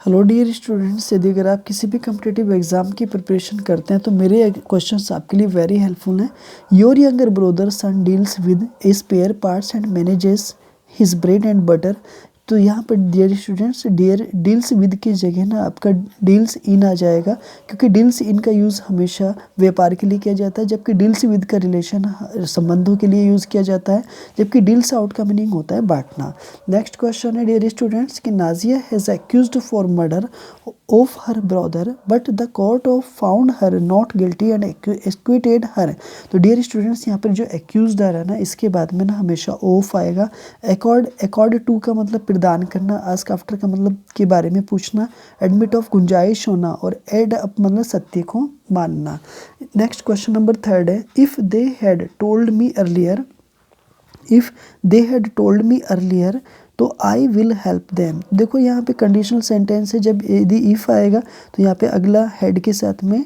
Hello dear students, यदि अगर आप किसी भी कम्पिटिटिव एग्जाम की प्रिपरेशन करते हैं तो मेरे क्वेश्चंस आपके लिए वेरी हेल्पफुल हैं। Your younger brother son deals with spare parts and manages his bread and butter. तो यहाँ पर dear students dear deals with की जगह ना आपका डील्स इन आ जाएगा, क्योंकि डील्स इन का यूज़ हमेशा व्यापार के लिए किया जाता है, जबकि डील्स विद का रिलेशन संबंधों के लिए यूज़ किया जाता है, जबकि डील्स आउट का मीनिंग होता है बांटना। नेक्स्ट क्वेश्चन है डियर स्टूडेंट्स कि Nazia has accused for murder of her brother but the court of found her not guilty and acquitted her. तो डियर स्टूडेंट्स यहाँ पर जो एक्यूज्ड आ रहा है ना, इसके बाद में ना हमेशा ऑफ आएगा। अकॉर्ड टू का मतलब प्रदान करना, आस्क आफ्टर का मतलब के बारे में पूछना, एडमिट ऑफ गुंजाइश होना, और एड अप मतलब सत्य को मानना। नेक्स्ट क्वेश्चन नंबर 3 है, if they had told me earlier, if they had told me earlier तो आई विल हेल्प देम। देखो यहाँ पे कंडीशनल सेंटेंस है, जब यदि इफ़ आएगा तो यहाँ पे अगला हेड के साथ में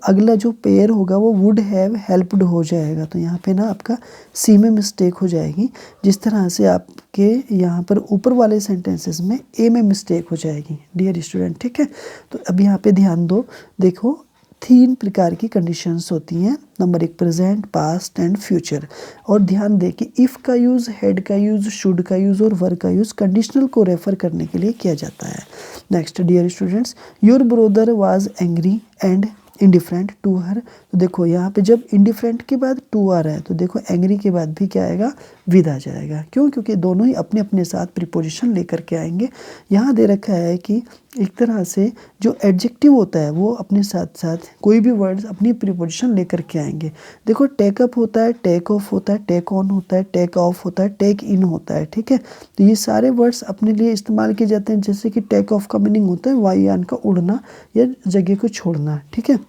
अगला जो पेयर होगा वो वुड हैव हेल्प्ड हो जाएगा। तो यहाँ पे ना आपका सी में मिस्टेक हो जाएगी, जिस तरह से आपके यहाँ पर ऊपर वाले सेंटेंसेस में ए में मिस्टेक हो जाएगी डियर स्टूडेंट, ठीक है। तो अब यहाँ पे ध्यान दो, देखो 3 प्रकार की कंडीशंस होती हैं। Number 1 present, past and future. और ध्यान दें कि इफ़ का यूज़, हेड का यूज़, शुड का यूज़ और वर का यूज़ कंडीशनल को रेफर करने के लिए किया जाता है। Next dear students, your brother was angry and indifferent to her. तो देखो यहाँ पे जब इंडिफरेंट के बाद टू आ रहा है तो देखो एंग्री के बाद भी क्या आएगा, विद आ जाएगा। क्यों? क्योंकि दोनों ही अपने अपने साथ प्रीपोजिशन लेकर के आएंगे। यहाँ दे रखा है कि एक तरह से जो एडजेक्टिव होता है वो अपने साथ साथ कोई भी वर्ड्स अपनी प्रीपोजिशन लेकर के आएंगे। देखो टेक अप होता है, टेक ऑफ होता है, टेक ऑन होता है, टेक ऑफ होता है, टेक इन होता है, ठीक है। तो ये सारे वर्ड्स अपने लिए इस्तेमाल किए जाते हैं। जैसे कि टेक ऑफ का मीनिंग होता है वायुयान का उड़ना या जगह को छोड़ना, ठीक है।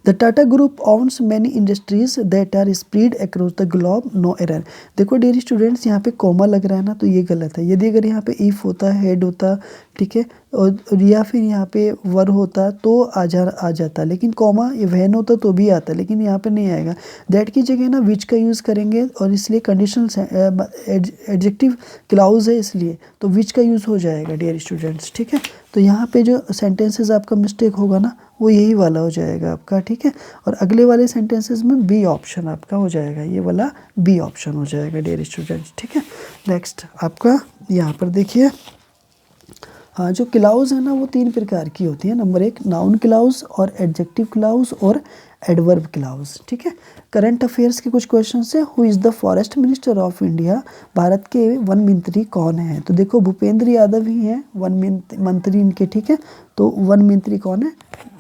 The Tata group owns many industries that are spread across the globe, no error। देखो डियर स्टूडेंट्स यहाँ पे कॉमा लग रहा है ना, तो ये गलत है। यदि अगर यहाँ पे इफ़ होता, हेड होता, ठीक है, और या फिर यहाँ पे वर होता तो आ जाता, लेकिन कॉमा ये वैन होता तो भी आता, लेकिन यहाँ पे नहीं आएगा। दैट की जगह ना विच का यूज़ करेंगे, और इसलिए कंडीशनल एडजेक्टिव क्लाउज है, इसलिए तो विच का यूज़ हो जाएगा डियर स्टूडेंट्स, ठीक है। तो यहाँ पे जो सेंटेंसेस आपका मिस्टेक होगा ना वो यही वाला हो जाएगा आपका, ठीक है। और अगले वाले सेंटेंसेस में बी ऑप्शन आपका हो जाएगा, ये वाला बी ऑप्शन हो जाएगा डियर स्टूडेंट्स, ठीक है। नेक्स्ट आपका यहाँ पर देखिए, हाँ जो क्लाउज है ना वो 3 प्रकार की होती है। नंबर 1 नाउन क्लाउज और एडजेक्टिव क्लाउज और एडवर्ब क्लाउज, ठीक है। करंट अफेयर्स के कुछ क्वेश्चन है। Who is the forest minister of India? Bharat के वन मंत्री कौन है? तो देखो भूपेंद्र यादव ही हैं वन मंत्री इनके, ठीक है। तो वन मंत्री कौन है?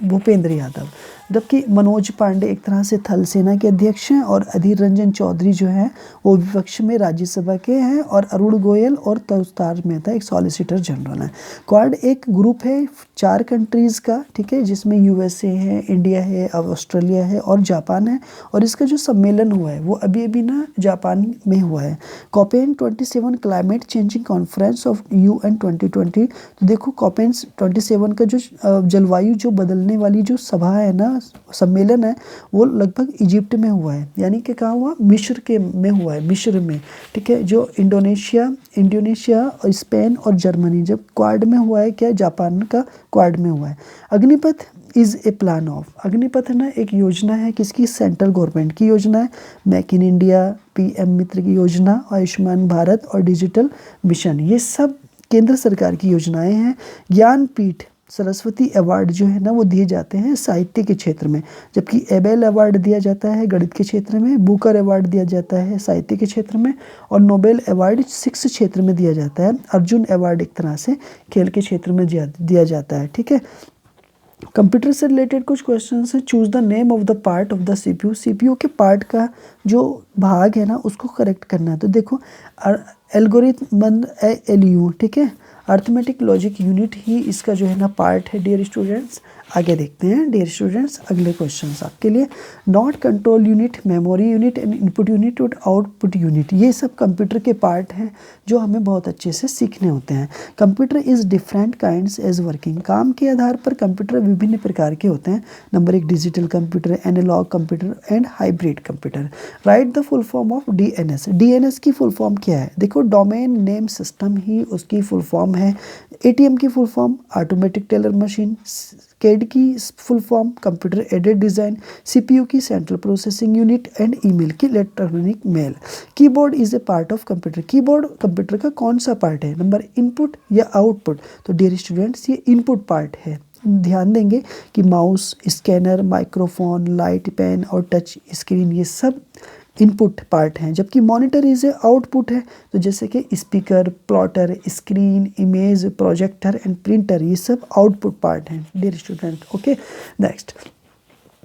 भूपेंद्र यादव। जबकि मनोज पांडे एक तरह से थल सेना के अध्यक्ष हैं, और अधीर रंजन चौधरी जो हैं वो विपक्ष में राज्यसभा के हैं, और अरुण गोयल और तुषार मेहता एक सॉलिसिटर जनरल हैं। क्वाड एक ग्रुप है 4 कंट्रीज़ का, ठीक है, जिसमें यूएसए है, इंडिया है, ऑस्ट्रेलिया है और जापान है। और इसका जो सम्मेलन हुआ है वो अभी अभी ना जापान में हुआ है। कॉपेन 27 climate changing conference of UN 2020। तो देखो कॉपेन 27 का जो जलवायु जो बदलने वाली जो सभा है ना, सम्मेलन है, वो लगभग इजिप्ट में हुआ है। यानी कि कहाँ हुआ? मिस्र के में हुआ है, मिस्र में, ठीक है। जो इंडोनेशिया और स्पेन और जर्मनी जब क्वाड में हुआ है, क्या जापान का क्वाड में हुआ है। Agnipath is a plan of, Agnipath ना एक योजना है किसकी? सेंट्रल गवर्नमेंट की योजना है। मेक इन इंडिया, PM मित्र की योजना, आयुष्मान भारत और डिजिटल मिशन, ये सब केंद्र सरकार की योजनाएं हैं। ज्ञानपीठ सरस्वती अवार्ड जो है ना वो दिए जाते हैं साहित्य के क्षेत्र में, जबकि एबेल अवार्ड दिया जाता है गणित के क्षेत्र में, बुकर अवार्ड दिया जाता है साहित्य के क्षेत्र में, और नोबेल अवार्ड शिक्षा क्षेत्र में दिया जाता है। अर्जुन अवार्ड एक तरह से खेल के क्षेत्र में दिया जाता है, ठीक है। कंप्यूटर से रिलेटेड कुछ क्वेश्चन हैं। Choose the name of the part of the CPU के पार्ट का जो भाग है ना उसको करेक्ट करना है। तो देखो एल्गोरिथम LU, ठीक है, अर्थमेटिक लॉजिक यूनिट ही इसका जो है ना पार्ट है डियर स्टूडेंट्स। आगे देखते हैं डियर स्टूडेंट्स अगले क्वेश्चन आपके लिए। Not control unit, memory unit and input unit और आउटपुट यूनिट, ये सब कंप्यूटर के पार्ट हैं जो हमें बहुत अच्छे से सीखने होते हैं। Computer is different kinds as working, काम के आधार पर कंप्यूटर विभिन्न प्रकार के होते हैं। Number 1 digital computer, analogue computer and hybrid computer. Write the full form of DNS. DNS की फुल फॉर्म क्या है? देखो डोमेन नेम सिस्टम ही उसकी फुल फॉर्म है। एटीएम की full form automatic teller machine, CAD की full form computer aided design, CPU की central processing unit and email की electronic mail. Keyboard is a part of computer. Keyboard computer का कौन सा पार्ट है? Number input या output? तो dear students ये इनपुट पार्ट है। ध्यान देंगे कि mouse, scanner, microphone, light, pen और टच स्क्रीन ये सब इनपुट पार्ट हैं, जबकि मॉनिटर इज ए आउटपुट है। तो जैसे कि speaker, plotter, screen, image, projector and printer ये सब आउटपुट पार्ट हैं डियर स्टूडेंट। ओके नेक्स्ट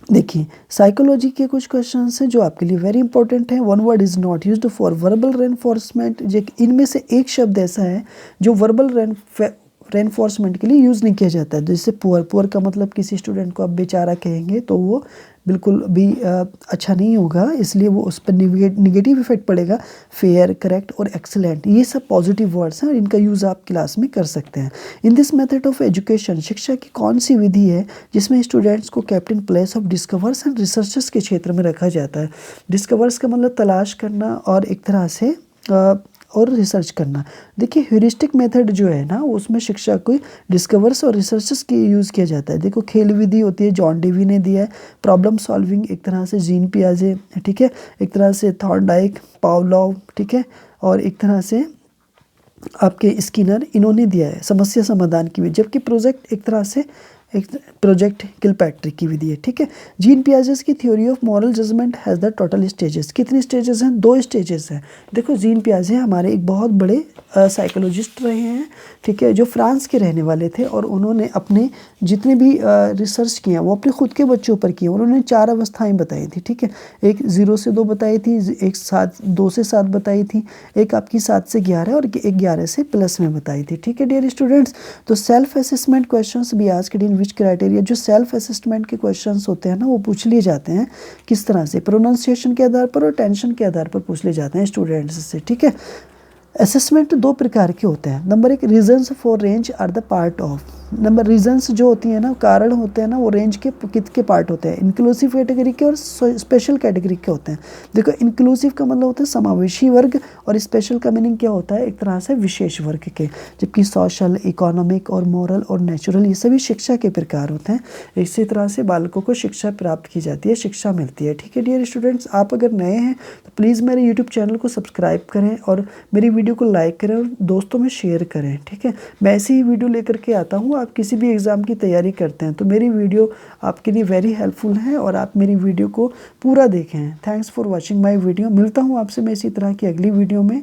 देखिए साइकोलॉजी के कुछ क्वेश्चंस हैं जो आपके लिए वेरी इंपॉर्टेंट हैं। One word is not used for verbal reinforcement. इनमें से एक शब्द ऐसा है जो वर्बल रेनफोर्समेंट के लिए यूज़ नहीं किया जाता है। जैसे पुअर, पुअर का मतलब किसी स्टूडेंट को आप बेचारा कहेंगे तो वो बिल्कुल भी अच्छा नहीं होगा, इसलिए वो उस पर निगेटिव इफेक्ट पड़ेगा। फेयर, करेक्ट और एक्सीलेंट ये सब पॉजिटिव वर्ड्स हैं और इनका यूज़ आप क्लास में कर सकते हैं। In this method of education, शिक्षा की कौन सी विधि है जिसमें स्टूडेंट्स को kept in place of discovers and researchers के क्षेत्र में रखा जाता है? डिस्कवर्स का मतलब तलाश करना और एक तरह से और रिसर्च करना। देखिए ह्यूरिस्टिक मेथड जो है ना उसमें शिक्षा को डिस्कवर्स और रिसर्चेस की यूज़ किया जाता है। देखो खेल विधि होती है, जॉन डेवी ने दिया है। प्रॉब्लम सॉल्विंग एक तरह से जीन पियाजे, ठीक है, एक तरह से थॉर्नडाइक, पावलोव, ठीक है, और एक तरह से आपके स्किनर, इन्होंने दिया है समस्या समाधान की विधि। जबकि प्रोजेक्ट एक तरह से एक प्रोजेक्ट किलपैट्रिक की विधि है, ठीक है। जीन पियाजेस की theory of moral judgement has the total stages. कितने स्टेजेस हैं? 2 स्टेजेस हैं। देखो जीन पियाजे हमारे एक बहुत बड़े साइकोलॉजिस्ट रहे हैं, ठीक है, जो फ्रांस के रहने वाले थे और उन्होंने अपने जितने भी रिसर्च किए हैं वो अपने खुद के बच्चों पर किए। उन्होंने 4 अवस्थाएं बताई थी, ठीक है। एक 0 से 2 बताई थी, एक 2 से 7 बताई थी, एक आपकी 7 से 11 और एक 11 से प्लस में बताई थी, ठीक है डियर स्टूडेंट्स। तो सेल्फ असेसमेंट क्वेश्चंस भी आज के दिन विच क्राइटेरिया, जो सेल्फ असेसमेंट के क्वेश्चंस होते हैं ना वो पूछ लिए जाते हैं किस तरह से? प्रोनाउंसिएशन के आधार पर और टेंशन के आधार पर पूछ लिए जाते हैं स्टूडेंट्स से, ठीक है। असेसमेंट 2 प्रकार के होते हैं। Number 1 reasons for range are the part of. Number reasons जो होती है ना, कारण होते हैं ना, वो रेंज के किसके पार्ट होते हैं? इंक्लूसिव कैटेगरी के और स्पेशल कैटेगरी के होते हैं। देखो इंक्लूसिव का मतलब होता है समावेशी वर्ग और स्पेशल का मीनिंग क्या होता है? एक तरह से विशेष वर्ग के। जबकि सोशल, इकोनॉमिक और मोरल और नेचुरल ये सभी शिक्षा के प्रकार होते हैं। इसी तरह से बालकों को शिक्षा प्राप्त की जाती है, शिक्षा मिलती है, ठीक है डियर स्टूडेंट्स। आप अगर नए हैं तो प्लीज़ मेरे यूट्यूब चैनल को सब्सक्राइब करें और मेरी वीडियो को लाइक करें और दोस्तों में शेयर करें, ठीक है। मैं ऐसी ही वीडियो लेकर के आता हूँ। आप किसी भी एग्ज़ाम की तैयारी करते हैं तो मेरी वीडियो आपके लिए वेरी हेल्पफुल है और आप मेरी वीडियो को पूरा देखें। Thanks for watching my video. मिलता हूँ आपसे मैं इसी तरह की अगली वीडियो में।